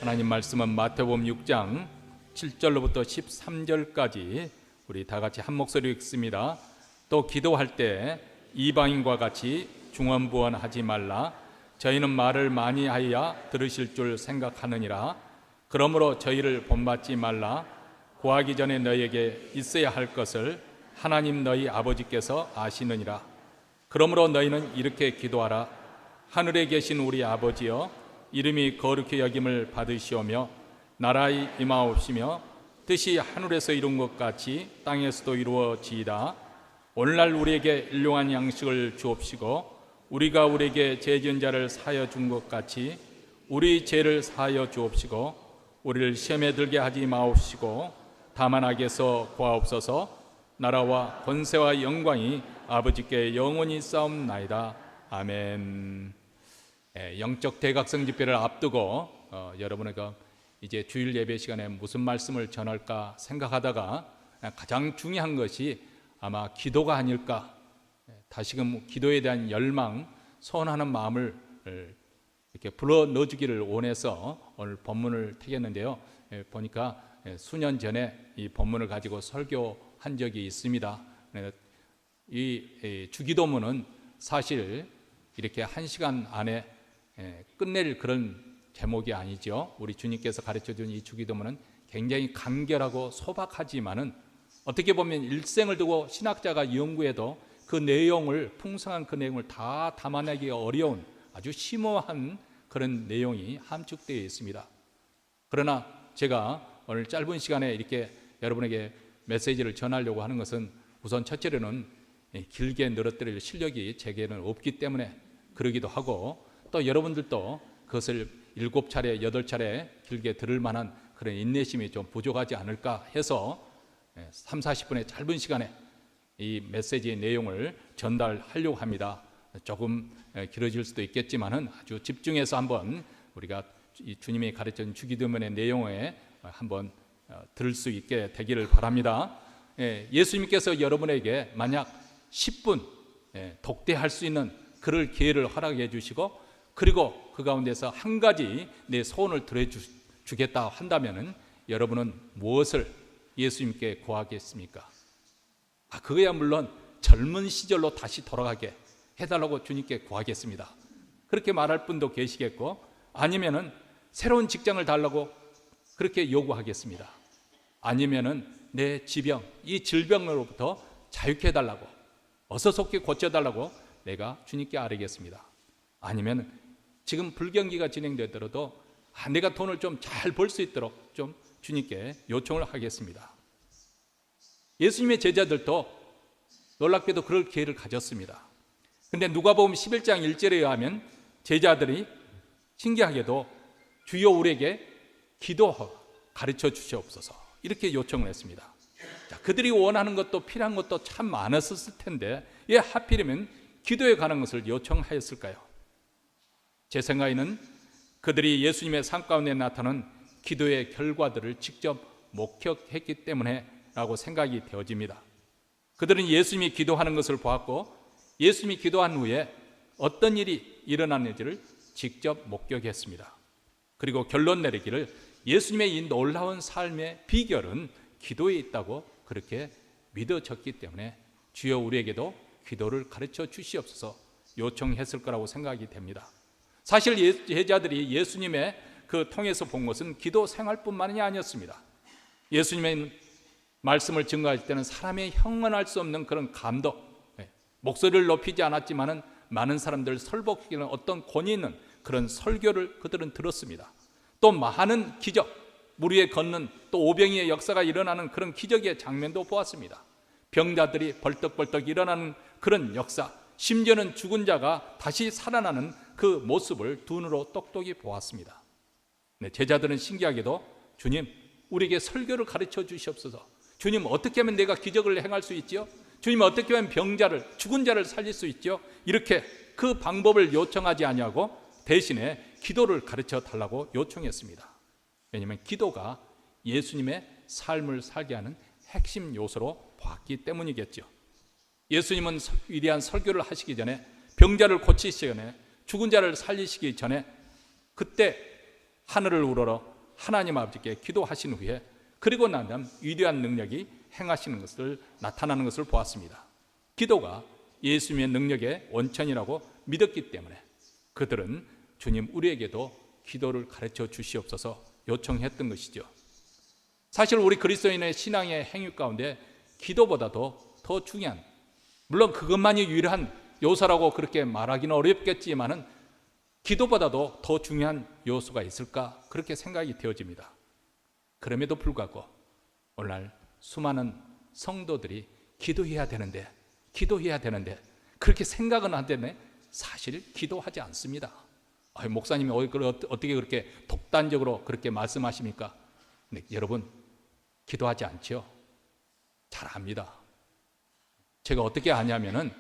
하나님 말씀은 마태복음 6장 7절로부터 13절까지 우리 다 같이 한 목소리로 읽습니다. 또 기도할 때 이방인과 같이 중언부언하지 말라. 저희는 말을 많이 하여 들으실 줄 생각하느니라. 그러므로 저희를 본받지 말라. 구하기 전에 너희에게 있어야 할 것을 하나님 너희 아버지께서 아시느니라. 그러므로 너희는 이렇게 기도하라. 하늘에 계신 우리 아버지여, 이름이 거룩히 여김을 받으시오며 나라의 임하옵시며 뜻이 하늘에서 이룬 것 같이 땅에서도 이루어지이다. 오늘날 우리에게 일용할 양식을 주옵시고 우리가 우리에게 죄 지은 자를 사하여 준 것 같이 우리 죄를 사하여 주옵시고 우리를 시험에 들게 하지 마옵시고 다만 악에서 구하옵소서. 나라와 권세와 영광이 아버지께 영원히 싸움나이다. 아멘. 영적 대각성 집회를 앞두고 여러분에게 이제 주일 예배 시간에 무슨 말씀을 전할까 생각하다가 가장 중요한 것이 아마 기도가 아닐까. 다시금 기도에 대한 열망, 소원하는 마음을 이렇게 불어 넣어주기를 원해서 오늘 본문을 택했는데요. 보니까 수년 전에 이 본문을 가지고 설교한 적이 있습니다. 이 주기도문은 사실 이렇게 1시간 안에 끝낼 그런 제목이 아니죠. 우리 주님께서 가르쳐준 이 주기도문은 굉장히 간결하고 소박하지만은 어떻게 보면 일생을 두고 신학자가 연구해도 그 내용을, 풍성한 그 내용을 다 담아내기 어려운 아주 심오한 그런 내용이 함축되어 있습니다. 그러나 제가 오늘 짧은 시간에 이렇게 여러분에게 메시지를 전하려고 하는 것은 우선 첫째로는 길게 늘어뜨릴 실력이 제게는 없기 때문에 그러기도 하고, 또 여러분들도 그것을 7차례, 8차례 길게 들을 만한 그런 인내심이 좀 부족하지 않을까 해서 3, 40분의 짧은 시간에 이 메시지의 내용을 전달하려고 합니다. 조금 길어질 수도 있겠지만은 아주 집중해서 한번 우리가 이 주님이 가르친 주기도문의 내용에 한번 들을 수 있게 되기를 바랍니다. 예수님께서 여러분에게 만약 10분 독대할 수 있는 그럴 기회를 허락해 주시고, 그리고 그 가운데서 한 가지 내 소원을 들어주겠다 한다면은 여러분은 무엇을 예수님께 구하겠습니까? 그거야 물론 젊은 시절로 다시 돌아가게 해달라고 주님께 구하겠습니다. 그렇게 말할 분도 계시겠고, 아니면은 새로운 직장을 달라고 그렇게 요구하겠습니다. 아니면은 내 지병, 이 질병으로부터 자유케 해달라고, 어서 속히 고쳐달라고 내가 주님께 아뢰겠습니다. 아니면 지금 불경기가 진행되더라도 내가 돈을 좀 잘 벌 수 있도록 좀 주님께 요청을 하겠습니다. 예수님의 제자들도 놀랍게도 그럴 기회를 가졌습니다. 그런데 누가복음 11장 1절에 의하면 제자들이 신기하게도 주여 우리에게 기도 가르쳐 주시옵소서 이렇게 요청을 했습니다. 자, 그들이 원하는 것도 필요한 것도 참 많았을 텐데 왜 하필이면 기도에 관한 것을 요청하였을까요? 제 생각에는 그들이 예수님의 삶 가운데 나타난 기도의 결과들을 직접 목격했기 때문에 라고 생각이 되어집니다. 그들은 예수님이 기도하는 것을 보았고, 예수님이 기도한 후에 어떤 일이 일어났는지를 직접 목격했습니다. 그리고 결론 내리기를 예수님의 이 놀라운 삶의 비결은 기도에 있다고 그렇게 믿어졌기 때문에 주여 우리에게도 기도를 가르쳐 주시옵소서 요청했을 거라고 생각이 됩니다. 사실 제자들이 예수님의 그 통해서 본 것은 기도 생활뿐만이 아니었습니다. 예수님의 말씀을 증거할 때는 사람의 형언할 수 없는 그런 감동, 목소리를 높이지 않았지만은 많은 사람들을 설복시키는 어떤 권위 있는 그런 설교를 그들은 들었습니다. 또 많은 기적, 물 위에 걷는 또 오병이의 역사가 일어나는 그런 기적의 장면도 보았습니다. 병자들이 벌떡벌떡 일어나는 그런 역사, 심지어는 죽은 자가 다시 살아나는 그 모습을 두 눈으로 똑똑히 보았습니다. 제자들은 신기하게도 주님, 우리에게 설교를 가르쳐 주시옵소서. 주님, 어떻게 하면 내가 기적을 행할 수 있지요? 주님, 어떻게 하면 병자를, 죽은 자를 살릴 수 있지요? 이렇게 그 방법을 요청하지 아니하고 대신에 기도를 가르쳐 달라고 요청했습니다. 왜냐하면 기도가 예수님의 삶을 살게 하는 핵심 요소로 봤기 때문이겠죠. 예수님은 위대한 설교를 하시기 전에, 병자를 고치시기 전에, 죽은 자를 살리시기 전에 그때 하늘을 우러러 하나님 아버지께 기도하신 후에 그리고 난 다음 위대한 능력이 행하시는 것을 나타나는 것을 보았습니다. 기도가 예수님의 능력의 원천이라고 믿었기 때문에 그들은 주님 우리에게도 기도를 가르쳐 주시옵소서 요청했던 것이죠. 사실 우리 그리스도인의 신앙의 행위 가운데 기도보다도 더 중요한, 물론 그것만이 유일한 요소라고 그렇게 말하기는 어렵겠지만은 기도보다도 더 중요한 요소가 있을까 그렇게 생각이 되어집니다. 그럼에도 불구하고 오늘날 수많은 성도들이 기도해야 되는데 그렇게 생각은 하는데 사실 기도하지 않습니다. 목사님이 어떻게 그렇게 독단적으로 그렇게 말씀하십니까? 네, 여러분 기도하지 않죠? 잘 압니다. 제가 어떻게 아냐면은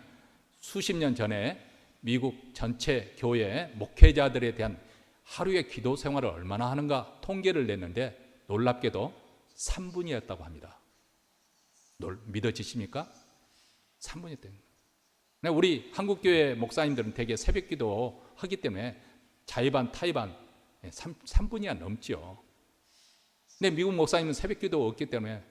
수십 년 전에 미국 전체 교회 목회자들에 대한 하루의 기도 생활을 얼마나 하는가 통계를 냈는데 놀랍게도 3분이었다고 합니다. 믿어지십니까? 3분이었대요. 우리 한국교회 목사님들은 대개 새벽기도 하기 때문에 자의반 타의반 3분이야 넘죠. 근데 미국 목사님은 새벽기도 없기 때문에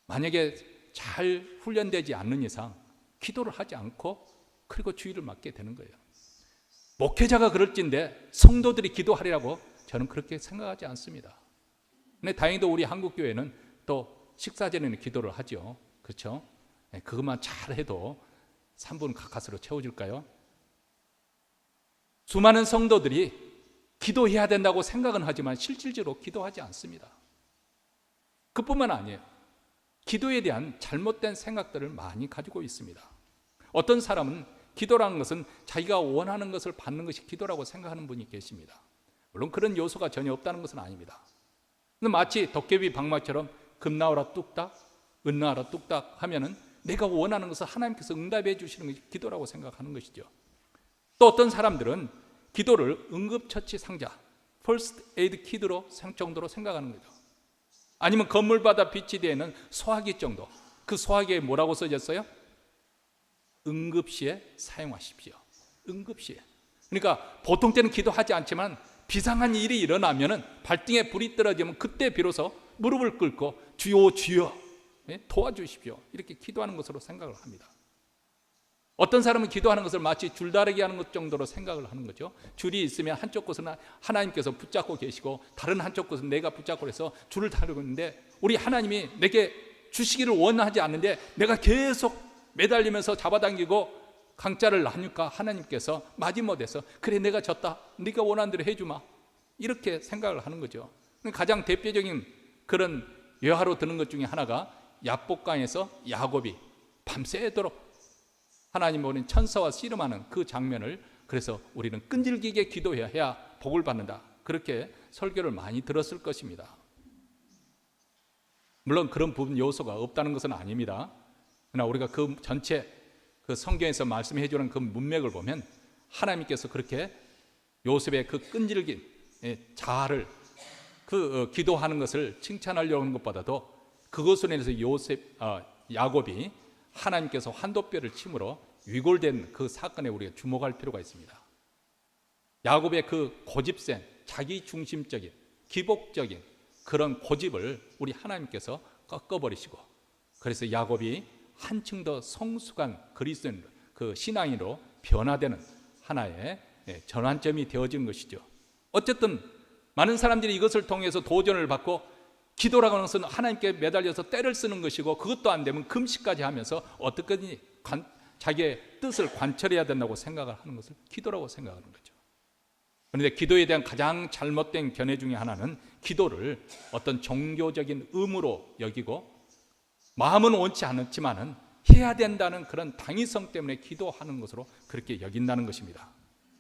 만약에 잘 훈련되지 않는 이상 기도를 하지 않고 그리고 주의를 맡게 되는 거예요. 목회자가 그럴진데 성도들이 기도하리라고 저는 그렇게 생각하지 않습니다. 근데 다행히도 우리 한국교회는 또 식사 전에는 기도를 하죠. 그렇죠? 그것만 잘해도 3분 가까스로 채워질까요? 수많은 성도들이 기도해야 된다고 생각은 하지만 실질적으로 기도하지 않습니다. 그뿐만 아니에요. 기도에 대한 잘못된 생각들을 많이 가지고 있습니다. 어떤 사람은 기도라는 것은 자기가 원하는 것을 받는 것이 기도라고 생각하는 분이 계십니다. 물론 그런 요소가 전혀 없다는 것은 아닙니다. 근데 마치 도깨비 방망이처럼 금 나오라 뚝딱, 은 나오라 뚝딱 하면은 내가 원하는 것을 하나님께서 응답해 주시는 것이 기도라고 생각하는 것이죠. 또 어떤 사람들은 기도를 응급처치 상자, 퍼스트 에이드 키트로 정도로 생각하는 거죠. 아니면 건물바다 빛이 되는 소화기 정도. 그 소화기에 뭐라고 써졌어요? 응급시에 사용하십시오. 응급시에. 그러니까 보통 때는 기도하지 않지만 비상한 일이 일어나면은 발등에 불이 떨어지면 그때 비로소 무릎을 꿇고 주여 주여 도와주십시오. 이렇게 기도하는 것으로 생각을 합니다. 어떤 사람은 기도하는 것을 마치 줄다리기 하는 것 정도로 생각을 하는 거죠. 줄이 있으면 한쪽 곳은 하나님께서 붙잡고 계시고 다른 한쪽 곳은 내가 붙잡고 해서 줄을 타려고 있는데 우리 하나님이 내게 주시기를 원하지 않는데 내가 계속 매달리면서 잡아당기고 강짜를 놔니까 하나님께서 마지못해서 그래 내가 졌다. 네가 원하는 대로 해주마. 이렇게 생각을 하는 거죠. 가장 대표적인 그런 예화로 드는 것 중에 하나가 야복강에서 야곱이 밤새도록 하나님 보낸 천사와 씨름하는 그 장면을 그래서 우리는 끈질기게 기도해야 복을 받는다. 그렇게 설교를 많이 들었을 것입니다. 물론 그런 부분 요소가 없다는 것은 아닙니다. 그러나 우리가 그 전체 그 성경에서 말씀해 주는 그 문맥을 보면 하나님께서 그렇게 요셉의 그 끈질긴 자아를 기도하는 것을 칭찬하려고 하는 것보다도 그것으로 인해서 야곱이 하나님께서 환도뼈를 침으로 위골된 그 사건에 우리가 주목할 필요가 있습니다. 야곱의 그 고집센 자기 중심적인 기복적인 그런 고집을 우리 하나님께서 꺾어버리시고 그래서 야곱이 한층 더 성숙한 그리스도인 그 신앙인으로 변화되는 하나의 전환점이 되어지는 것이죠. 어쨌든 많은 사람들이 이것을 통해서 도전을 받고 기도라고 하는 것은 하나님께 매달려서 때를 쓰는 것이고 그것도 안 되면 금식까지 하면서 어떻게든지 자기의 뜻을 관철해야 된다고 생각을 하는 것을 기도라고 생각하는 거죠. 그런데 기도에 대한 가장 잘못된 견해 중에 하나는 기도를 어떤 종교적인 의무로 여기고 마음은 원치 않지만은 해야 된다는 그런 당위성 때문에 기도하는 것으로 그렇게 여긴다는 것입니다.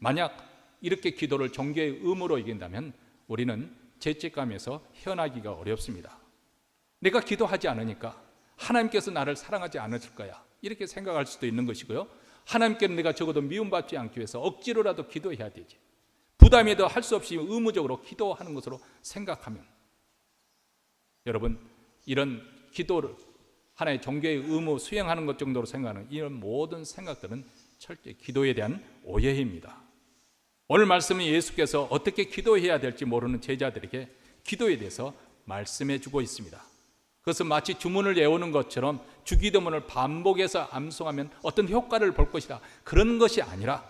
만약 이렇게 기도를 종교의 의무로 여긴다면 우리는 죄책감에서 헤어나기가 어렵습니다. 내가 기도하지 않으니까 하나님께서 나를 사랑하지 않으실 거야 이렇게 생각할 수도 있는 것이고요. 하나님께는 내가 적어도 미움받지 않기 위해서 억지로라도 기도해야 되지 부담에도 할 수 없이 의무적으로 기도하는 것으로 생각하면 여러분 이런 기도를 하나의 종교의 의무 수행하는 것 정도로 생각하는 이런 모든 생각들은 철저히 기도에 대한 오해입니다. 오늘 말씀은 예수께서 어떻게 기도해야 될지 모르는 제자들에게 기도에 대해서 말씀해 주고 있습니다. 그것은 마치 주문을 외우는 것처럼 주기도문을 반복해서 암송하면 어떤 효과를 볼 것이다, 그런 것이 아니라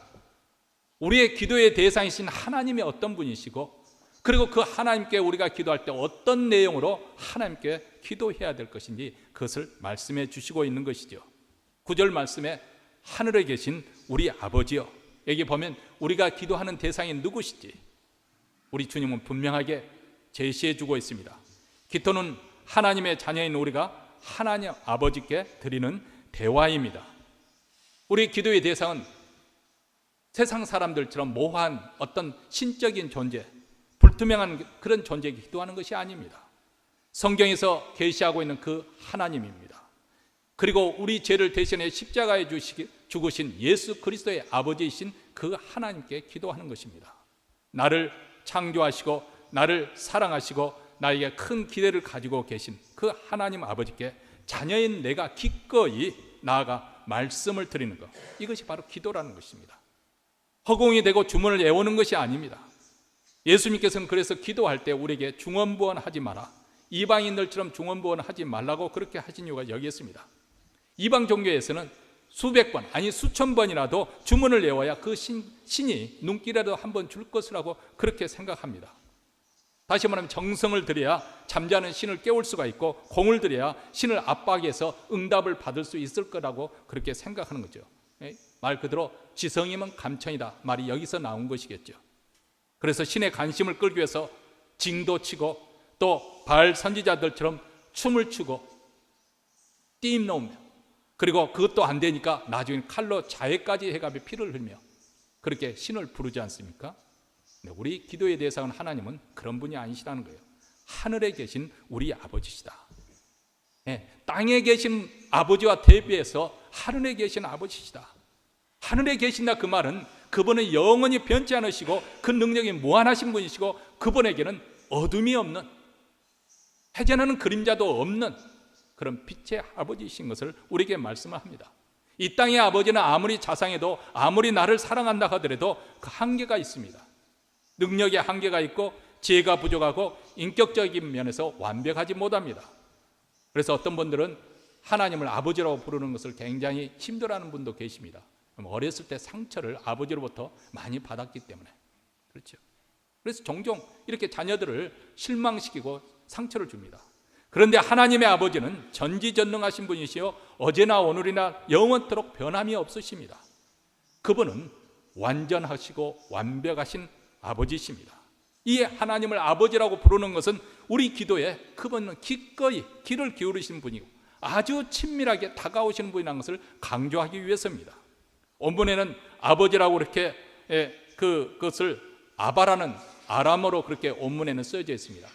우리의 기도의 대상이신 하나님이 어떤 분이시고, 그리고 그 하나님께 우리가 기도할 때 어떤 내용으로 하나님께 기도해야 될 것인지 그것을 말씀해 주시고 있는 것이죠. 9절 말씀에 하늘에 계신 우리 아버지요, 여기 보면 우리가 기도하는 대상이 누구시지 우리 주님은 분명하게 제시해 주고 있습니다. 기도는 하나님의 자녀인 우리가 하나님 아버지께 드리는 대화입니다. 우리 기도의 대상은 세상 사람들처럼 모호한 어떤 신적인 존재, 불투명한 그런 존재에게 기도하는 것이 아닙니다. 성경에서 계시하고 있는 그 하나님입니다. 그리고 우리 죄를 대신해 십자가에 죽으신 예수 그리스도의 아버지이신 그 하나님께 기도하는 것입니다. 나를 창조하시고 나를 사랑하시고 나에게 큰 기대를 가지고 계신 그 하나님 아버지께 자녀인 내가 기꺼이 나아가 말씀을 드리는 것, 이것이 바로 기도라는 것입니다. 허공이 되고 주문을 외우는 것이 아닙니다. 예수님께서는 그래서 기도할 때 우리에게 중언부언하지 마라, 이방인들처럼 중언부언하지 말라고 그렇게 하신 이유가 여기 있습니다. 이방 종교에서는 수백 번, 아니 수천 번이라도 주문을 외워야 그 신이 눈길이라도 한번 줄 것이라고 그렇게 생각합니다. 다시 말하면 정성을 들여야 잠자는 신을 깨울 수가 있고, 공을 들여야 신을 압박해서 응답을 받을 수 있을 거라고 그렇게 생각하는 거죠. 말 그대로 지성이면 감천이다 말이 여기서 나온 것이겠죠. 그래서 신의 관심을 끌기 위해서 징도 치고 또 바알 선지자들처럼 춤을 추고 띠임 놓으며, 그리고 그것도 안 되니까 나중에 칼로 자해까지 해가며 피를 흘며 그렇게 신을 부르지 않습니까? 우리 기도의 대상은 하나님은 그런 분이 아니시라는 거예요. 하늘에 계신 우리 아버지시다. 땅에 계신 아버지와 대비해서 하늘에 계신 아버지시다. 하늘에 계신다 그 말은 그분은 영원히 변치 않으시고 그 능력이 무한하신 분이시고, 그분에게는 어둠이 없는, 해전하는 그림자도 없는 그런 빛의 아버지이신 것을 우리에게 말씀을 합니다. 이 땅의 아버지는 아무리 자상해도, 아무리 나를 사랑한다 하더라도 그 한계가 있습니다. 능력의 한계가 있고 지혜가 부족하고 인격적인 면에서 완벽하지 못합니다. 그래서 어떤 분들은 하나님을 아버지라고 부르는 것을 굉장히 힘들어하는 분도 계십니다. 어렸을 때 상처를 아버지로부터 많이 받았기 때문에 그렇죠. 그래서 종종 이렇게 자녀들을 실망시키고 상처를 줍니다. 그런데 하나님의 아버지는 전지전능하신 분이시요 어제나 오늘이나 영원토록 변함이 없으십니다. 그분은 완전하시고 완벽하신 아버지십니다. 이 하나님을 아버지라고 부르는 것은 우리 기도에 그분은 기꺼이 귀를 기울이시는 분이고 아주 친밀하게 다가오시는 분이라는 것을 강조하기 위해서입니다. 원문에는 아버지라고 이렇게 그것을 아바라는 아람어로 그렇게 원문에는 쓰여져 있습니다.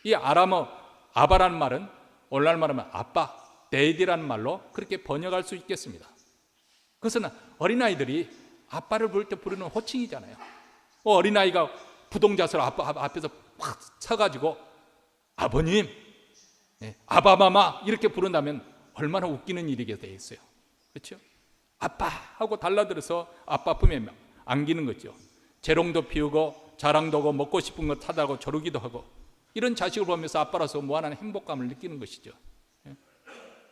이 아바라는 말은 오늘날 말하면 아빠, 데이디라는 말로 그렇게 번역할 수 있겠습니다. 그것은 어린아이들이 아빠를 부를 때 부르는 호칭이잖아요. 어린아이가 부동자세로 아빠 앞에서 확 서가지고 아버님, 아바마마 이렇게 부른다면 얼마나 웃기는 일이게 돼 있어요. 그렇죠? 아빠 하고 달라들어서 아빠 품에 안기는 거죠. 재롱도 피우고 자랑도 하고 먹고 싶은 거 타다고 저르기도 하고, 이런 자식을 보면서 아빠라서 무한한 행복감을 느끼는 것이죠.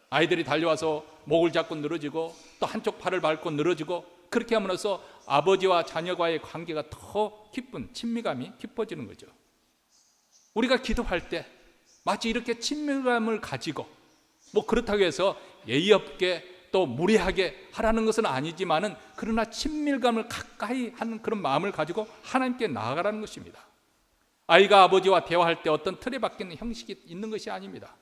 아이들이 달려와서 목을 잡고 늘어지고 또 한쪽 팔을 밟고 늘어지고, 그렇게 함으로써 아버지와 자녀과의 관계가 더 깊은 친밀감이 깊어지는 거죠. 우리가 기도할 때 마치 이렇게 친밀감을 가지고 그렇다고 해서 예의 없게 또 무례하게 하라는 것은 아니지만은, 그러나 친밀감을 가까이 하는 그런 마음을 가지고 하나님께 나아가라는 것입니다. 아이가 아버지와 대화할 때 어떤 틀에 박히는 형식이 있는 것이 아닙니다.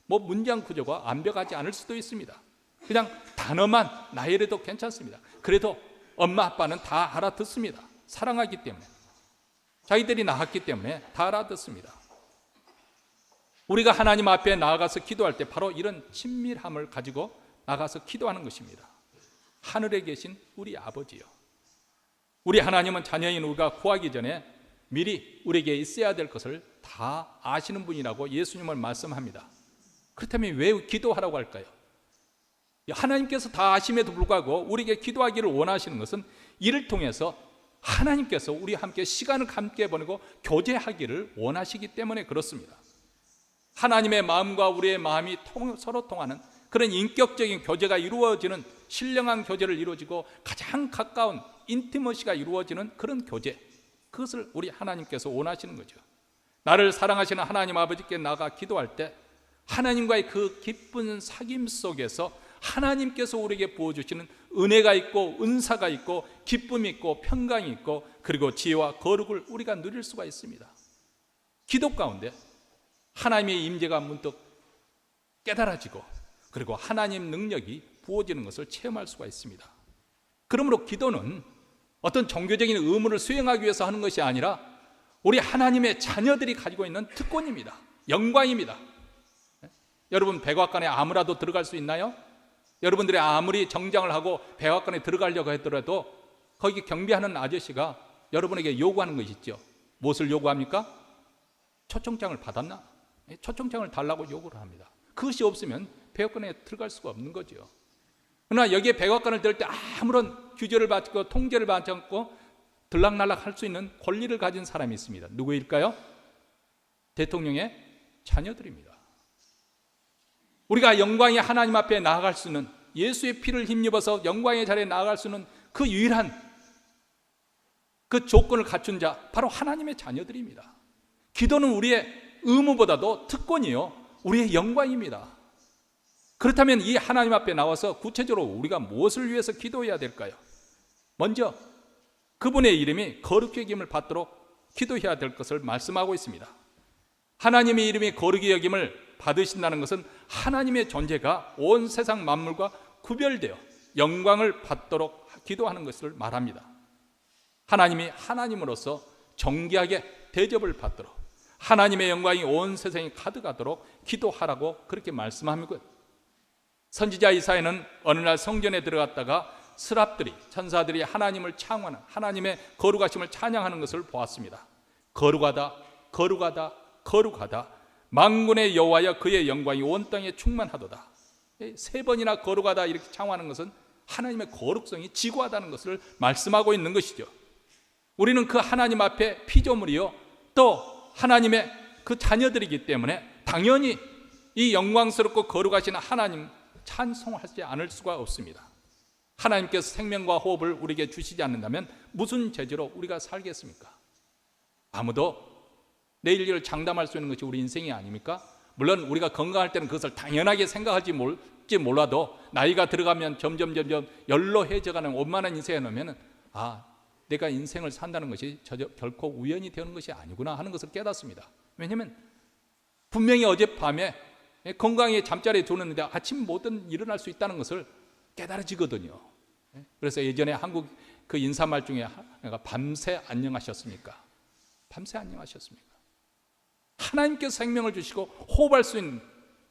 문장 구조가 완벽하지 않을 수도 있습니다. 그냥 단어만 나열해도 괜찮습니다. 그래도 엄마 아빠는 다 알아듣습니다. 사랑하기 때문에, 자기들이 낳았기 때문에 다 알아듣습니다. 우리가 하나님 앞에 나아가서 기도할 때 바로 이런 친밀함을 가지고 나가서 기도하는 것입니다. 하늘에 계신 우리 아버지요, 우리 하나님은 자녀인 우리가 구하기 전에 미리 우리에게 있어야 될 것을 다 아시는 분이라고 예수님은 말씀합니다. 그렇다면 왜 기도하라고 할까요? 하나님께서 다 아심에도 불구하고 우리에게 기도하기를 원하시는 것은 이를 통해서 하나님께서 우리와 함께 시간을 함께 보내고 교제하기를 원하시기 때문에 그렇습니다. 하나님의 마음과 우리의 마음이 서로 통하는 그런 인격적인 교제가 이루어지는, 신령한 교제를 이루어지고 가장 가까운 인티머시가 이루어지는 그런 교제, 그것을 우리 하나님께서 원하시는 거죠. 나를 사랑하시는 하나님 아버지께 나가 기도할 때 하나님과의 그 기쁜 사귐 속에서 하나님께서 우리에게 부어주시는 은혜가 있고 은사가 있고 기쁨이 있고 평강이 있고 그리고 지혜와 거룩을 우리가 누릴 수가 있습니다. 기도 가운데 하나님의 임재가 문득 깨달아지고 그리고 하나님 능력이 부어지는 것을 체험할 수가 있습니다. 그러므로 기도는 어떤 종교적인 의무를 수행하기 위해서 하는 것이 아니라 우리 하나님의 자녀들이 가지고 있는 특권입니다. 영광입니다. 여러분, 백악관에 아무라도 들어갈 수 있나요? 여러분들이 아무리 정장을 하고 백악관에 들어가려고 하더라도 거기 경비하는 아저씨가 여러분에게 요구하는 것이 있죠. 무엇을 요구합니까? 초청장을 받았나? 초청장을 달라고 요구를 합니다. 그것이 없으면 백악관에 들어갈 수가 없는 거죠. 그러나 여기에 백악관을 들을 때 아무런 규제를 받고 통제를 받지 않고 들락날락 할 수 있는 권리를 가진 사람이 있습니다. 누구일까요? 대통령의 자녀들입니다. 우리가 영광의 하나님 앞에 나아갈 수 있는, 예수의 피를 힘입어서 영광의 자리에 나아갈 수 있는 그 유일한 그 조건을 갖춘 자, 바로 하나님의 자녀들입니다. 기도는 우리의 의무보다도 특권이요, 우리의 영광입니다. 그렇다면 이 하나님 앞에 나와서 구체적으로 우리가 무엇을 위해서 기도해야 될까요? 먼저 그분의 이름이 거룩히 여김을 받도록 기도해야 될 것을 말씀하고 있습니다. 하나님의 이름이 거룩히 여김을 받으신다는 것은 하나님의 존재가 온 세상 만물과 구별되어 영광을 받도록 기도하는 것을 말합니다. 하나님이 하나님으로서 정귀하게 대접을 받도록, 하나님의 영광이 온 세상에 가득하도록 기도하라고 그렇게 말씀합니다. 선지자 이사야는 어느 날 성전에 들어갔다가 스랍들이, 천사들이 하나님을 찬양하는, 하나님의 거룩하심을 찬양하는 것을 보았습니다. 거룩하다, 거룩하다, 거룩하다, 만군의 여호와여 그의 영광이 온 땅에 충만하도다. 세 번이나 거룩하다 이렇게 찬양하는 것은 하나님의 거룩성이 지고하다는 것을 말씀하고 있는 것이죠. 우리는 그 하나님 앞에 피조물이요, 또 하나님의 그 자녀들이기 때문에 당연히 이 영광스럽고 거룩하신 하나님 찬송하지 않을 수가 없습니다. 하나님께서 생명과 호흡을 우리에게 주시지 않는다면 무슨 죄로 우리가 살겠습니까? 아무도 내일 일을 장담할 수 있는 것이 우리 인생이 아닙니까? 물론 우리가 건강할 때는 그것을 당연하게 생각할지 몰라도 나이가 들어가면 점점 연로해져가는 원만한 인생에 놓으면 내가 인생을 산다는 것이 결코 우연히 되는 것이 아니구나 하는 것을 깨닫습니다. 왜냐하면 분명히 어젯밤에 건강히 잠자리에 들었는데 아침 뭐든 일어날 수 있다는 것을 깨달아지거든요. 그래서 예전에 한국 그 인사말 중에 밤새 안녕하셨습니까? 밤새 안녕하셨습니까? 하나님께서 생명을 주시고 호흡할 수 있는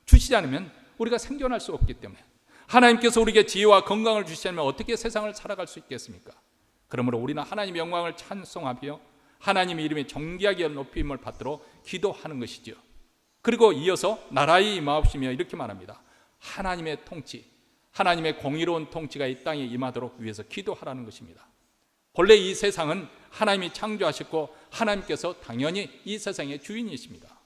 주시지 않으면 우리가 생존할 수 없기 때문에, 하나님께서 우리에게 지혜와 건강을 주시지 않으면 어떻게 세상을 살아갈 수 있겠습니까? 그러므로 우리는 하나님의 영광을 찬송하며 하나님의 이름이 정귀하게 높임을 받도록 기도하는 것이죠. 그리고 이어서 나라의 임하옵시며 이렇게 말합니다. 하나님의 통치, 하나님의 공의로운 통치가 이 땅에 임하도록 위해서 기도하라는 것입니다. 본래 이 세상은 하나님이 창조하셨고 하나님께서 당연히 이 세상의 주인이십니다.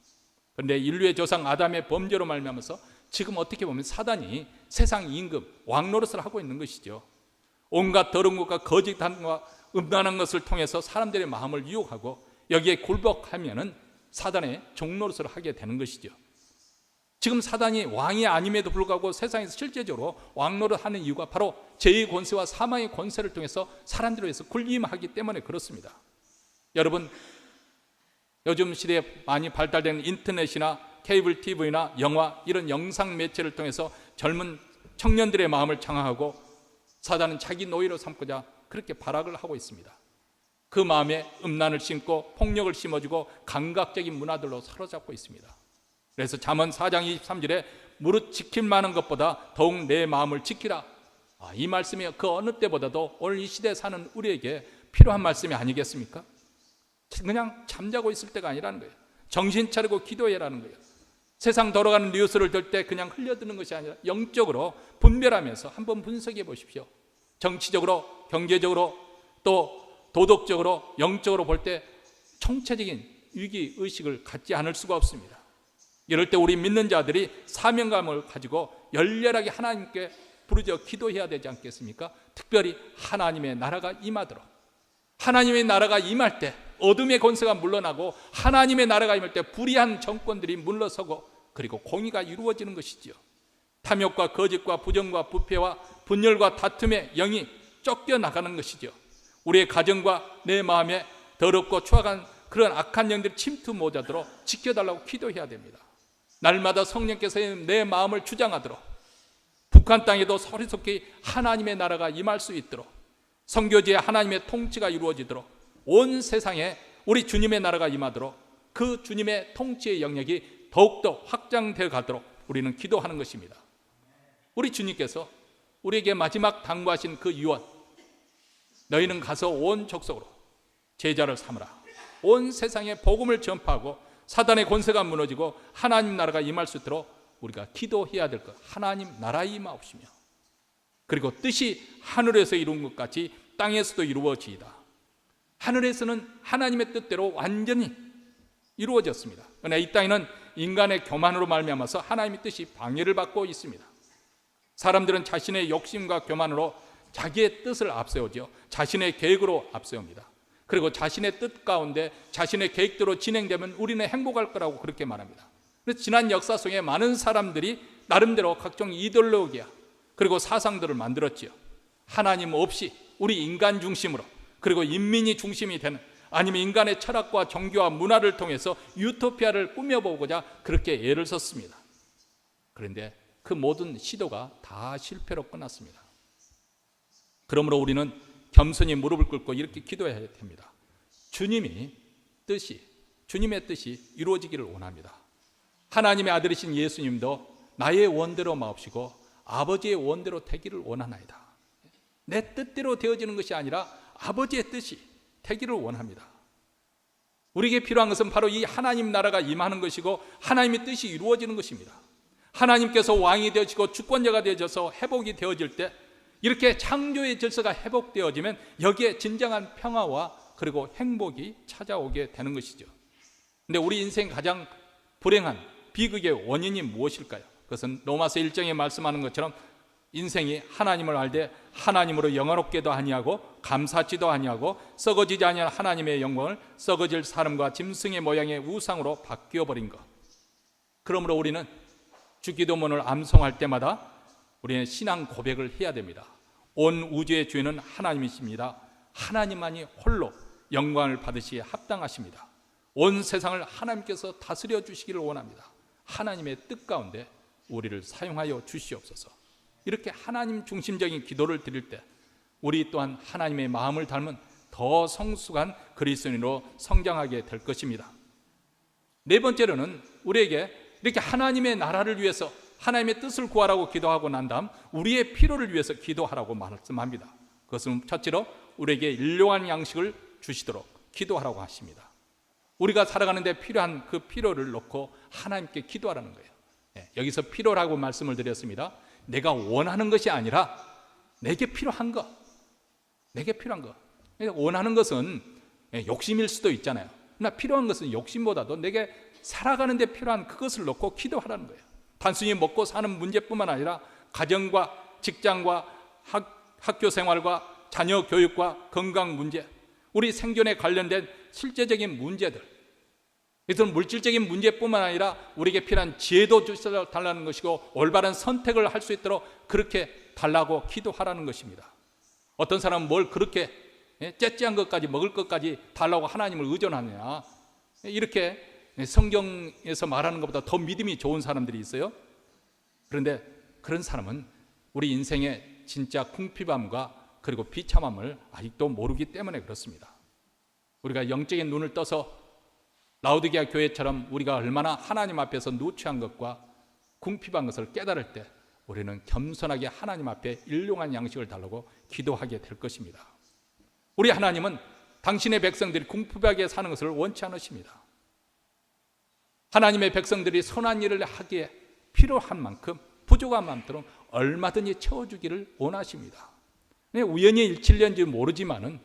그런데 인류의 조상 아담의 범죄로 말미암아서 지금 어떻게 보면 사단이 세상 임금, 왕노릇을 하고 있는 것이죠. 온갖 더러운 것과 거짓함과 음란한 것을 통해서 사람들의 마음을 유혹하고 여기에 굴복하면은 사단의 종노릇을 하게 되는 것이죠. 지금 사단이 왕이 아님에도 불구하고 세상에서 실제적으로 왕노릇하는 이유가 바로 죄의 권세와 사망의 권세를 통해서 사람들을 위해서 군림하기 때문에 그렇습니다. 여러분, 요즘 시대에 많이 발달된 인터넷이나 케이블 TV나 영화 이런 영상 매체를 통해서 젊은 청년들의 마음을 장악하고 사단은 자기 노예로 삼고자 그렇게 발악을 하고 있습니다. 그 마음에 음란을 심고 폭력을 심어주고 감각적인 문화들로 사로잡고 있습니다. 그래서 잠언 4장 23절에 무릇 지킬 만한 것보다 더욱 내 마음을 지키라. 이 말씀이 그 어느 때보다도 오늘 이 시대에 사는 우리에게 필요한 말씀이 아니겠습니까? 그냥 잠자고 있을 때가 아니라는 거예요. 정신 차리고 기도해라는 거예요. 세상 돌아가는 뉴스를 들 때 그냥 흘려드는 것이 아니라 영적으로 분별하면서 한번 분석해 보십시오. 정치적으로, 경제적으로, 또 도덕적으로 영적으로 볼 때 총체적인 위기의식을 갖지 않을 수가 없습니다. 이럴 때 우리 믿는 자들이 사명감을 가지고 열렬하게 하나님께 부르짖어 기도해야 되지 않겠습니까? 특별히 하나님의 나라가 임하도록. 하나님의 나라가 임할 때 어둠의 권세가 물러나고 하나님의 나라가 임할 때 불의한 정권들이 물러서고 그리고 공의가 이루어지는 것이지요. 탐욕과 거짓과 부정과 부패와 분열과 다툼의 영이 쫓겨나가는 것이죠. 우리의 가정과 내 마음에 더럽고 추악한 그런 악한 영들이 침투 못하도록 지켜달라고 기도해야 됩니다. 날마다 성령께서 내 마음을 주장하도록, 북한 땅에도 소리속히 하나님의 나라가 임할 수 있도록, 선교지에 하나님의 통치가 이루어지도록, 온 세상에 우리 주님의 나라가 임하도록, 그 주님의 통치의 영역이 더욱더 확장되어 가도록 우리는 기도하는 것입니다. 우리 주님께서 우리에게 마지막 당부하신 그 유언, 너희는 가서 온 족속으로 제자를 삼으라. 온 세상에 복음을 전파하고 사단의 권세가 무너지고 하나님 나라가 임할 수 있도록 우리가 기도해야 될 것. 하나님 나라에 임하옵시며 그리고 뜻이 하늘에서 이룬 것 같이 땅에서도 이루어지이다. 하늘에서는 하나님의 뜻대로 완전히 이루어졌습니다. 그러나 이 땅에는 인간의 교만으로 말미암아서 하나님의 뜻이 방해를 받고 있습니다. 사람들은 자신의 욕심과 교만으로 자기의 뜻을 앞세우죠. 자신의 계획으로 앞세웁니다. 그리고 자신의 뜻 가운데 자신의 계획대로 진행되면 우리는 행복할 거라고 그렇게 말합니다. 그래서 지난 역사 속에 많은 사람들이 나름대로 각종 이데올로기야 그리고 사상들을 만들었지요. 하나님 없이 우리 인간 중심으로 그리고 인민이 중심이 되는, 아니면 인간의 철학과 종교와 문화를 통해서 유토피아를 꾸며보고자 그렇게 애를 썼습니다. 그런데 그 모든 시도가 다 실패로 끝났습니다. 그러므로 우리는 겸손히 무릎을 꿇고 이렇게 기도해야 됩니다. 주님의 뜻이 이루어지기를 원합니다. 하나님의 아들이신 예수님도 나의 원대로 마옵시고 아버지의 원대로 되기를 원하나이다. 내 뜻대로 되어지는 것이 아니라 아버지의 뜻이 되기를 원합니다. 우리에게 필요한 것은 바로 이 하나님 나라가 임하는 것이고 하나님의 뜻이 이루어지는 것입니다. 하나님께서 왕이 되어지고 주권자가 되어져서 회복이 되어질 때, 이렇게 창조의 질서가 회복되어지면 여기에 진정한 평화와 그리고 행복이 찾아오게 되는 것이죠. 근데 우리 인생 가장 불행한 비극의 원인이 무엇일까요? 그것은 로마서 1장에 말씀하는 것처럼 인생이 하나님을 알되 하나님으로 영화롭게도 아니하고 감사치도 아니하고 썩어지지 아니한 하나님의 영광을 썩어질 사람과 짐승의 모양의 우상으로 바뀌어버린 것. 그러므로 우리는 주기도문을 암송할 때마다 우리는 신앙 고백을 해야 됩니다. 온 우주의 주인은 하나님이십니다. 하나님만이 홀로 영광을 받으시기에 합당하십니다. 온 세상을 하나님께서 다스려 주시기를 원합니다. 하나님의 뜻 가운데 우리를 사용하여 주시옵소서. 이렇게 하나님 중심적인 기도를 드릴 때 우리 또한 하나님의 마음을 닮은 더 성숙한 그리스도인으로 성장하게 될 것입니다. 네 번째로는 우리에게 이렇게 하나님의 나라를 위해서 하나님의 뜻을 구하라고 기도하고 난 다음 우리의 필요를 위해서 기도하라고 말씀합니다. 그것은 첫째로 우리에게 일용할 양식을 주시도록 기도하라고 하십니다. 우리가 살아가는 데 필요한 그 필요를 놓고 하나님께 기도하라는 거예요. 여기서 필요라고 말씀을 드렸습니다. 내가 원하는 것이 아니라 내게 필요한 것. 원하는 것은 욕심일 수도 있잖아요. 그러나 필요한 것은 욕심보다도 내게 살아가는 데 필요한 그것을 놓고 기도하라는 거예요. 단순히 먹고 사는 문제뿐만 아니라 가정과 직장과 학교 생활과 자녀 교육과 건강 문제, 우리 생존에 관련된 실제적인 문제들, 이것은 물질적인 문제뿐만 아니라 우리에게 필요한 지혜도 주셔달라는 것이고 올바른 선택을 할 수 있도록 그렇게 달라고 기도하라는 것입니다. 어떤 사람은 뭘 그렇게 째째한 것까지 먹을 것까지 달라고 하나님을 의존하느냐, 이렇게 성경에서 말하는 것보다 더 믿음이 좋은 사람들이 있어요. 그런데 그런 사람은 우리 인생의 진짜 궁핍함과 그리고 비참함을 아직도 모르기 때문에 그렇습니다. 우리가 영적인 눈을 떠서 라오디게아 교회처럼 우리가 얼마나 하나님 앞에서 누추한 것과 궁핍한 것을 깨달을 때 우리는 겸손하게 하나님 앞에 일용한 양식을 달라고 기도하게 될 것입니다. 우리 하나님은 당신의 백성들이 궁핍하게 사는 것을 원치 않으십니다. 하나님의 백성들이 선한 일을 하기에 필요한 만큼, 부족한 만큼 얼마든지 채워주기를 원하십니다. 우연히 일치련지 모르지만은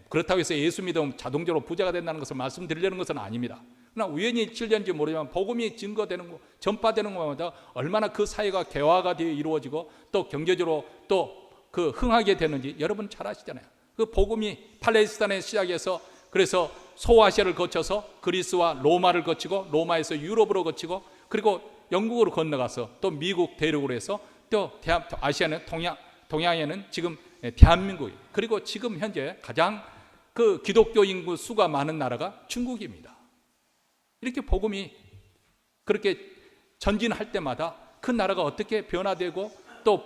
그렇다고 해서 예수 믿으면 자동적으로 부자가 된다는 것을 말씀드리려는 것은 아닙니다. 그러나 우연히 진리인지 모르지만 복음이 증거되는 거, 전파되는 것마다 얼마나 그 사회가 개화가 되어 이루어지고 또 경제적으로 또 그 흥하게 되는지 여러분 잘 아시잖아요. 그 복음이 팔레스타인에 시작해서 그래서 소아시아를 거쳐서 그리스와 로마를 거치고 로마에서 유럽으로 거치고 그리고 영국으로 건너가서 또 미국 대륙으로 해서 또 아시아는 동양에는 지금 대한민국, 그리고 지금 현재 가장 그 기독교 인구 수가 많은 나라가 중국입니다. 이렇게 복음이 그렇게 전진할 때마다 그 나라가 어떻게 변화되고 또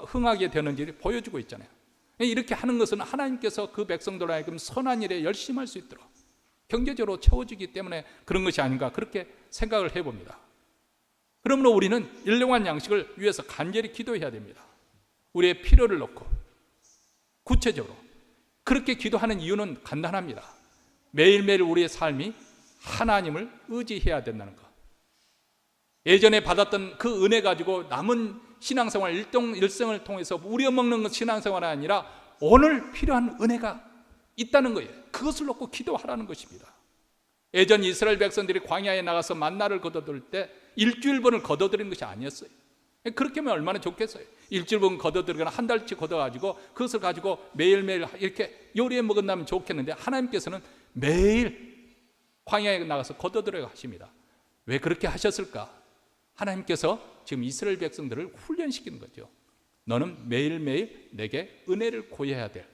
흥하게 되는지를 보여주고 있잖아요. 이렇게 하는 것은 하나님께서 그 백성들로 하여금 선한 일에 열심히 할 수 있도록 경제적으로 채워주기 때문에 그런 것이 아닌가, 그렇게 생각을 해봅니다. 그러므로 우리는 일용할 양식을 위해서 간절히 기도해야 됩니다. 우리의 필요를 놓고 구체적으로 그렇게 기도하는 이유는 간단합니다. 매일매일 우리의 삶이 하나님을 의지해야 된다는 것. 예전에 받았던 그 은혜 가지고 남은 신앙생활 일생을 통해서 우려먹는 신앙생활이 아니라 오늘 필요한 은혜가 있다는 거예요. 그것을 놓고 기도하라는 것입니다. 예전 이스라엘 백성들이 광야에 나가서 만나를 거둬들 때 일주일분을 거둬들인 것이 아니었어요. 그렇게 하면 얼마나 좋겠어요. 일주일분 거둬들거나 한 달치 거둬가지고 그것을 가지고 매일매일 이렇게 요리해 먹은다면 좋겠는데 하나님께서는 매일 광야에 나가서 거둬들어야 하십니다. 왜 그렇게 하셨을까? 하나님께서 지금 이스라엘 백성들을 훈련시키는 거죠. 너는 매일매일 내게 은혜를 구해야 돼.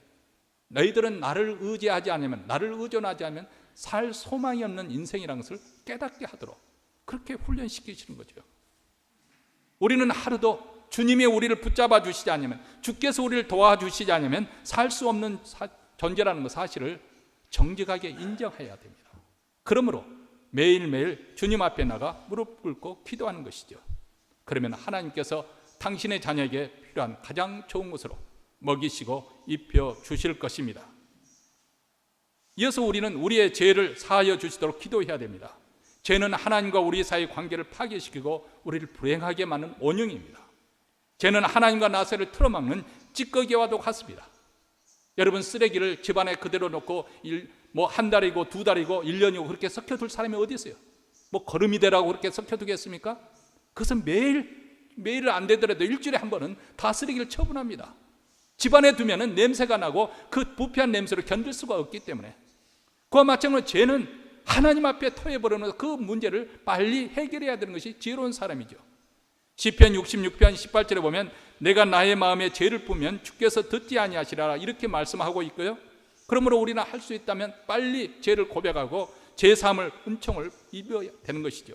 너희들은 나를 의지하지 않으면, 나를 의존하지 않으면 살 소망이 없는 인생이라는 것을 깨닫게 하도록 그렇게 훈련시키시는 거죠. 우리는 하루도 주님이 우리를 붙잡아 주시지 않으면, 주께서 우리를 도와주시지 않으면 살 수 없는 존재라는 것 사실을 정직하게 인정해야 됩니다. 그러므로 매일매일 주님 앞에 나가 무릎 꿇고 기도하는 것이죠. 그러면 하나님께서 당신의 자녀에게 필요한 가장 좋은 것으로 먹이시고 입혀 주실 것입니다. 이어서 우리는 우리의 죄를 사하여 주시도록 기도해야 됩니다. 죄는 하나님과 우리 사이의 관계를 파괴시키고 우리를 불행하게 만드는 원흉입니다. 죄는 하나님과 나사를 틀어막는 찌꺼기와도 같습니다. 여러분, 쓰레기를 집안에 그대로 놓고 한 달이고 두 달이고 1년이고 그렇게 섞여둘 사람이 어디 있어요? 거름이 되라고 그렇게 섞여두겠습니까? 그것은 매일 안 되더라도 일주일에 한 번은 다 쓰레기를 처분합니다. 집안에 두면은 냄새가 나고 그 부패한 냄새를 견딜 수가 없기 때문에. 그와 마찬가지로 죄는 하나님 앞에 토해버리는 그 문제를 빨리 해결해야 되는 것이 지혜로운 사람이죠. 시편 66편 18절에 보면 내가 나의 마음에 죄를 뿌면 주께서 듣지 아니하시리라 이렇게 말씀하고 있고요. 그러므로 우리는 할 수 있다면 빨리 죄를 고백하고 죄사함을 은총을 입어야 되는 것이죠.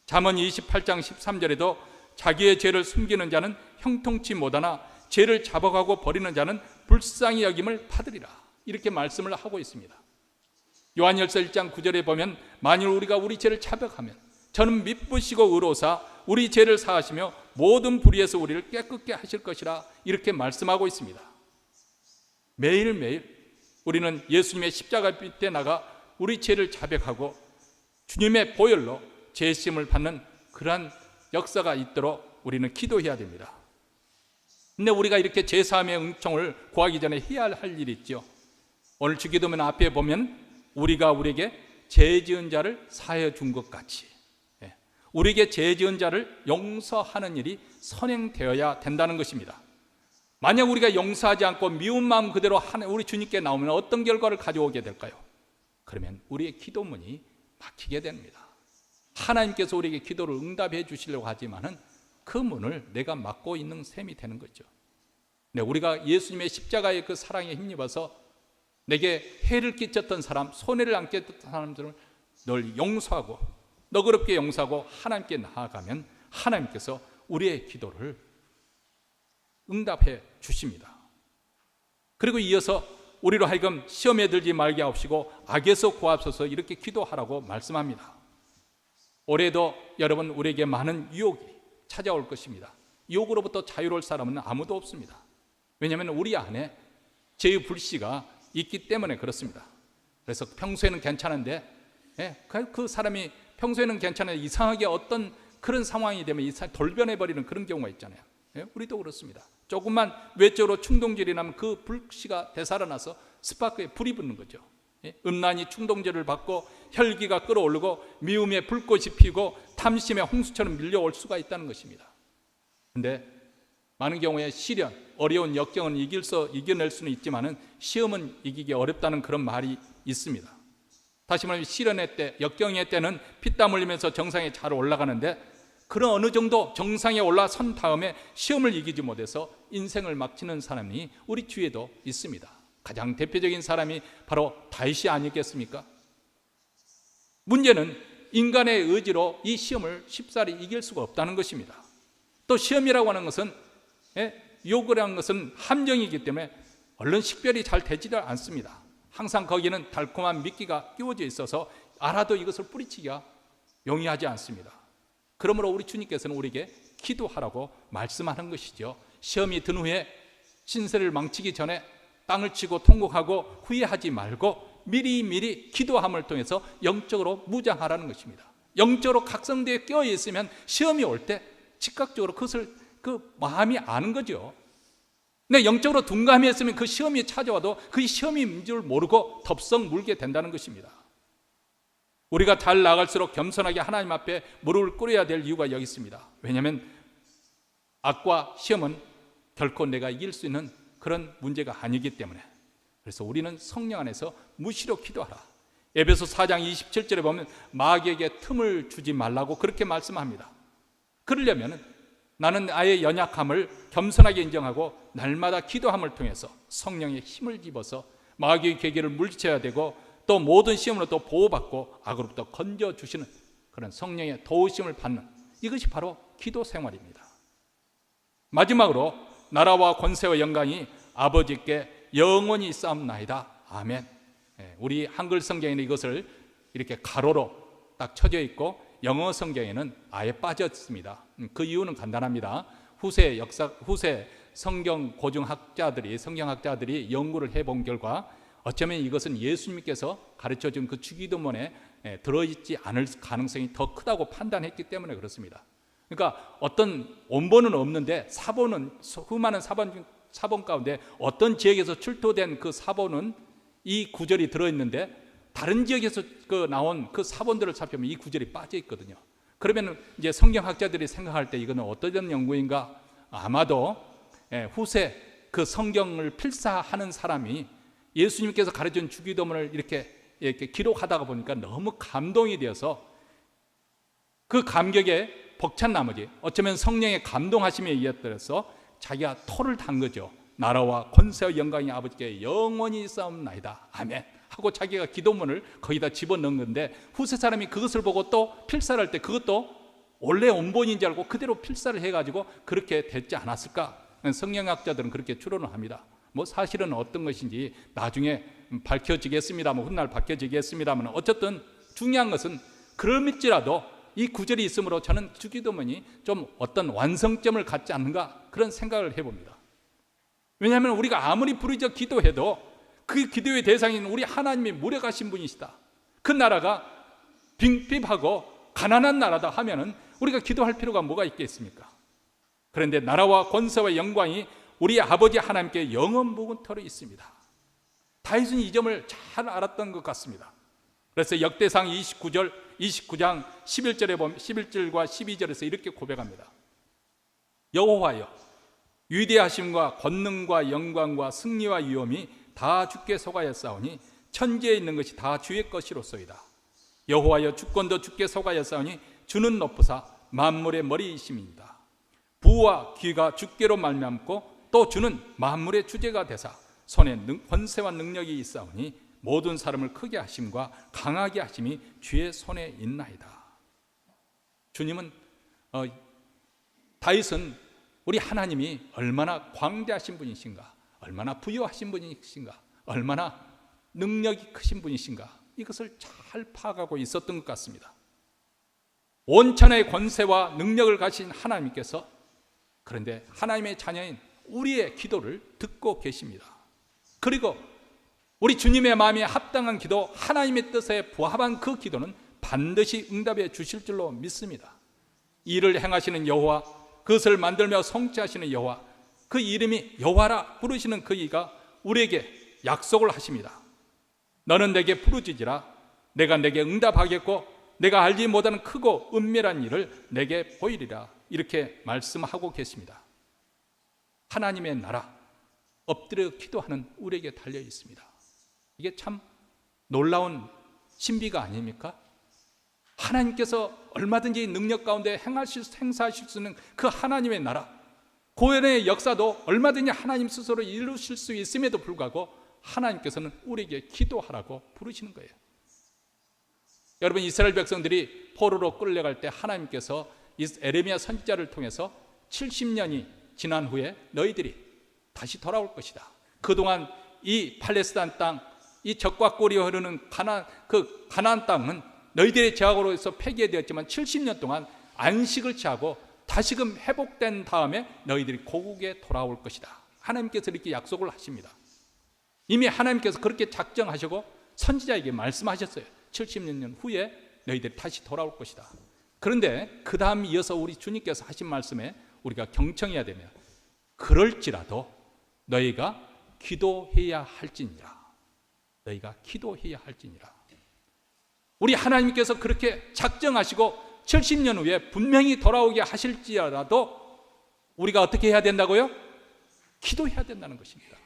잠언 28장 13절에도 자기의 죄를 숨기는 자는 형통치 못하나 죄를 잡아가고 버리는 자는 불쌍히 여김을 받으리라 이렇게 말씀을 하고 있습니다. 요한일서 1장 9절에 보면 만일 우리가 우리 죄를 자백하면 저는 미쁘시고 의로우사 우리 죄를 사하시며 모든 불의에서 우리를 깨끗게 하실 것이라 이렇게 말씀하고 있습니다. 매일매일 우리는 예수님의 십자가 밑에 나가 우리 죄를 자백하고 주님의 보혈로 죄심을 받는 그러한 역사가 있도록 우리는 기도해야 됩니다. 근데 우리가 이렇게 죄사함의 은총을 구하기 전에 해야 할 일이 있죠. 오늘 주기도문 앞에 보면 우리가 우리에게 죄 지은 자를 사하여 준 것 같이 우리에게 죄 지은 자를 용서하는 일이 선행되어야 된다는 것입니다. 만약 우리가 용서하지 않고 미운 마음 그대로 우리 주님께 나오면 어떤 결과를 가져오게 될까요? 그러면 우리의 기도문이 막히게 됩니다. 하나님께서 우리에게 기도를 응답해 주시려고 하지만은 그 문을 내가 막고 있는 셈이 되는 거죠. 네, 우리가 예수님의 십자가의 그 사랑에 힘입어서 내게 해를 끼쳤던 사람, 손해를 안 끼쳤던 사람들을 널 용서하고 너그럽게 용서하고 하나님께 나아가면 하나님께서 우리의 기도를 응답해 주십니다. 그리고 이어서 우리로 하여금 시험에 들지 말게 하옵시고 악에서 구하옵소서 이렇게 기도하라고 말씀합니다. 올해도 여러분 우리에게 많은 유혹이 찾아올 것입니다. 유혹으로부터 자유로울 사람은 아무도 없습니다. 왜냐하면 우리 안에 죄의 불씨가 있기 때문에 그렇습니다. 그래서 평소에는 괜찮은데 그 사람이 평소에는 괜찮은데 이상하게 어떤 그런 상황이 되면 돌변해버리는 그런 경우가 있잖아요. 우리도 그렇습니다. 조금만 외적으로 충동질이 나면 그 불씨가 되살아나서 스파크에 불이 붙는 거죠. 음란이 충동절을 받고 혈기가 끌어오르고 미움의 불꽃이 피고 탐심의 홍수처럼 밀려올 수가 있다는 것입니다. 그런데 많은 경우에 시련, 어려운 역경은 이겨낼 수는 있지만은 시험은 이기기 어렵다는 그런 말이 있습니다. 다시 말하면 시련의 때, 역경의 때는 피땀 흘리면서 정상에 잘 올라가는데, 그런 어느 정도 정상에 올라선 다음에 시험을 이기지 못해서 인생을 막치는 사람이 우리 주위에도 있습니다. 가장 대표적인 사람이 바로 다윗이 아니겠습니까? 문제는 인간의 의지로 이 시험을 쉽사리 이길 수가 없다는 것입니다. 또 시험이라고 하는 것은, 요구라는 것은 함정이기 때문에 얼른 식별이 잘 되지를 않습니다. 항상 거기는 달콤한 미끼가 끼워져 있어서 알아도 이것을 뿌리치기가 용이하지 않습니다. 그러므로 우리 주님께서는 우리에게 기도하라고 말씀하는 것이죠. 시험이 든 후에 신세를 망치기 전에 땅을 치고 통곡하고 후회하지 말고 미리미리 기도함을 통해서 영적으로 무장하라는 것입니다. 영적으로 각성되어 깨어 있으면 시험이 올 때 즉각적으로 그것을 그 마음이 아는 거죠. 근데 영적으로 둔감했으면 그 시험이 찾아와도 그 시험인 줄 모르고 덥석 물게 된다는 것입니다. 우리가 잘 나갈수록 겸손하게 하나님 앞에 무릎을 꿇어야 될 이유가 여기 있습니다. 왜냐하면 악과 시험은 결코 내가 이길 수 있는 그런 문제가 아니기 때문에. 그래서 우리는 성령 안에서 무시로 기도하라. 에베소 4장 27절에 보면 마귀에게 틈을 주지 말라고 그렇게 말씀합니다. 그러려면 나는 나의 연약함을 겸손하게 인정하고 날마다 기도함을 통해서 성령의 힘을 입어서 마귀의 계계를 물리쳐야 되고, 또 모든 시험으로 또 보호받고 악으로부터 건져주시는 그런 성령의 도우심을 받는, 이것이 바로 기도 생활입니다. 마지막으로 나라와 권세와 영광이 아버지께 영원히 있사옵나이다. 아멘. 우리 한글 성경에는 이것을 이렇게 가로로 딱 쳐져 있고 영어 성경에는 아예 빠졌습니다. 그 이유는 간단합니다. 후세 성경 고증학자들이, 성경학자들이 연구를 해본 결과 어쩌면 이것은 예수님께서 가르쳐준 그 주기도문에 들어있지 않을 가능성이 더 크다고 판단했기 때문에 그렇습니다. 그러니까 어떤 원본은 없는데 사본은, 수많은 사본 가운데 어떤 지역에서 출토된 그 사본은 이 구절이 들어있는데, 다른 지역에서 나온 그 사본들을 살펴보면 이 구절이 빠져 있거든요. 그러면 이제 성경학자들이 생각할 때 이거는 어떤 연구인가? 아마도 후세 그 성경을 필사하는 사람이 예수님께서 가르쳐준 주기도문을 이렇게 기록하다가 보니까 너무 감동이 되어서 그 감격에 벅찬 나머지 어쩌면 성령의 감동하심에 의해서 자기가 토를 단 거죠. 나라와 권세와 영광이 아버지께 영원히 있사옵나이다. 아멘 하고 자기가 기도문을 거기다 집어넣은 건데, 후세 사람이 그것을 보고 또 필사를 할 때 그것도 원래 원본인 줄 알고 그대로 필사를 해가지고 그렇게 됐지 않았을까? 성경학자들은 그렇게 추론을 합니다. 뭐 사실은 어떤 것인지 나중에 밝혀지겠습니다만, 훗날 밝혀지겠습니다만, 어쨌든 중요한 것은 그럴지라도 이 구절이 있으므로 저는 주기도문이 좀 어떤 완성점을 갖지 않는가, 그런 생각을 해봅니다. 왜냐하면 우리가 아무리 부르짖어 기도해도 그 기도의 대상인 우리 하나님이 무력하신 분이시다, 그 나라가 빈핍하고 가난한 나라다 하면은 우리가 기도할 필요가 뭐가 있겠습니까? 그런데 나라와 권세와 영광이 우리 아버지 하나님께 영원 무궁토로 있습니다. 다윗은 이 점을 잘 알았던 것 같습니다. 그래서 역대상 29장 11절에 보면 11절과 12절에서 이렇게 고백합니다. 여호와여, 위대하심과 권능과 영광과 승리와 위엄이 다 주께 속하였사오니 천지에 있는 것이 다 주의 것이로소이다. 여호와여, 주권도 주께 속하였사오니 주는 높으사 만물의 머리이심이니이다. 부와 귀가 주께로 말미암고 또 주는 만물의 주제가 되사 손에 권세와 능력이 있사오니 모든 사람을 크게 하심과 강하게 하심이 주의 손에 있나이다. 주님은 다윗은 우리 하나님이 얼마나 광대하신 분이신가, 얼마나 부유하신 분이신가, 얼마나 능력이 크신 분이신가, 이것을 잘 파악하고 있었던 것 같습니다. 온천의 권세와 능력을 가진 하나님께서, 그런데 하나님의 자녀인 우리의 기도를 듣고 계십니다. 그리고 우리 주님의 마음에 합당한 기도, 하나님의 뜻에 부합한 그 기도는 반드시 응답해 주실 줄로 믿습니다. 이를 행하시는 여호와, 그것을 만들며 성취하시는 여호와, 그 이름이 여호와라 부르시는 그 이가 우리에게 약속을 하십니다. 너는 내게 부르짖으라. 내가 내게 응답하겠고 내가 알지 못하는 크고 은밀한 일을 내게 보이리라. 이렇게 말씀하고 계십니다. 하나님의 나라, 엎드려 기도하는 우리에게 달려 있습니다. 이게 참 놀라운 신비가 아닙니까? 하나님께서 얼마든지 능력 가운데 행사하실 수 있는 그 하나님의 나라, 구원의 역사도 얼마든지 하나님 스스로 이루실 수 있음에도 불구하고 하나님께서는 우리에게 기도하라고 부르시는 거예요. 여러분, 이스라엘 백성들이 포로로 끌려갈 때 하나님께서 에레미야 선지자를 통해서 70년이 지난 후에 너희들이 다시 돌아올 것이다. 그동안 이 팔레스타인 땅, 이 적과 꿀이 흐르는 가나안 땅은 너희들의 제약으로 해서 폐기되었지만 70년 동안 안식을 취하고 다시금 회복된 다음에 너희들이 고국에 돌아올 것이다. 하나님께서 이렇게 약속을 하십니다. 이미 하나님께서 그렇게 작정하시고 선지자에게 말씀하셨어요. 70년 후에 너희들이 다시 돌아올 것이다. 그런데 그 다음 이어서 우리 주님께서 하신 말씀에 우리가 경청해야 되며, 그럴지라도 너희가 기도해야 할지니라. 너희가 기도해야 할지니라. 우리 하나님께서 그렇게 작정하시고 70년 후에 분명히 돌아오게 하실지라도 우리가 어떻게 해야 된다고요? 기도해야 된다는 것입니다.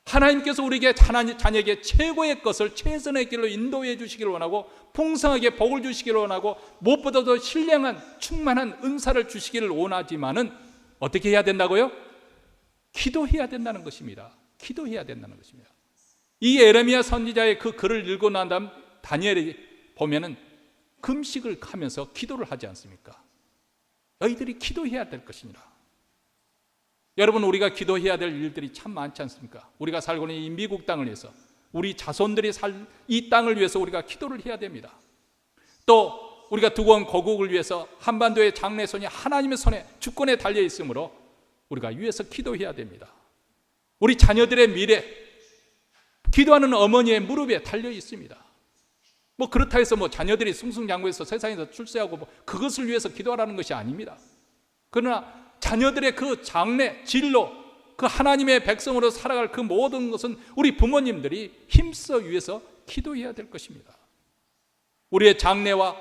하나님께서 우리에게 자녀에게 최고의 것을, 최선의 길로 인도해 주시기를 원하고 풍성하게 복을 주시기를 원하고 무엇보다도 신령한 충만한 은사를 주시기를 원하지만은 어떻게 해야 된다고요? 기도해야 된다는 것입니다. 기도해야 된다는 것입니다. 이 에레미야 선지자의 그 글을 읽고 난 다음 다니엘이 보면은 금식을 하면서 기도를 하지 않습니까? 너희들이 기도해야 될 것이니라. 여러분, 우리가 기도해야 될 일들이 참 많지 않습니까? 우리가 살고 있는 이 미국 땅을 위해서, 우리 자손들이 살 이 땅을 위해서 우리가 기도를 해야 됩니다. 또 우리가 두고 온 고국을 위해서 한반도의 장래손이 하나님의 손에 주권에 달려 있으므로 우리가 위해서 기도해야 됩니다. 우리 자녀들의 미래, 기도하는 어머니의 무릎에 달려 있습니다. 뭐 그렇다 해서 뭐 자녀들이 승승장구해서 세상에서 출세하고 그것을 위해서 기도하라는 것이 아닙니다. 그러나 자녀들의 그 장래, 진로, 그 하나님의 백성으로 살아갈 그 모든 것은 우리 부모님들이 힘써 위해서 기도해야 될 것입니다. 우리의 장래와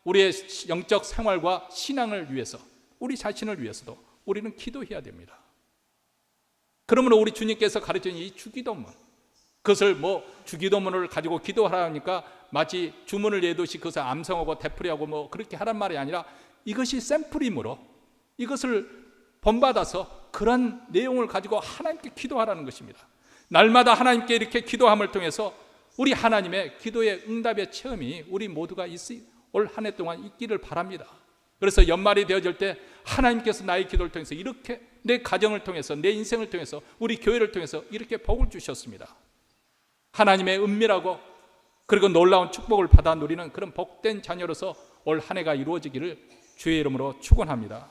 우리의 영적 생활과 신앙을 위해서, 우리 자신을 위해서도 우리는 기도해야 됩니다. 그러므로 우리 주님께서 가르친 이 주기도문, 그것을 뭐 주기도문을 가지고 기도하라니까 마치 주문을 외우듯이 그것을 암송하고 되풀이하고 뭐 그렇게 하란 말이 아니라 이것이 샘플이므로 이것을 본받아서 그런 내용을 가지고 하나님께 기도하라는 것입니다. 날마다 하나님께 이렇게 기도함을 통해서 우리 하나님의 기도의 응답의 체험이 우리 모두가 올 한 해 동안 있기를 바랍니다. 그래서 연말이 되어질 때 하나님께서 나의 기도를 통해서 이렇게 내 가정을 통해서, 내 인생을 통해서, 우리 교회를 통해서 이렇게 복을 주셨습니다. 하나님의 은밀하고 그리고 놀라운 축복을 받아 누리는 그런 복된 자녀로서 올 한 해가 이루어지기를 주의 이름으로 축원합니다.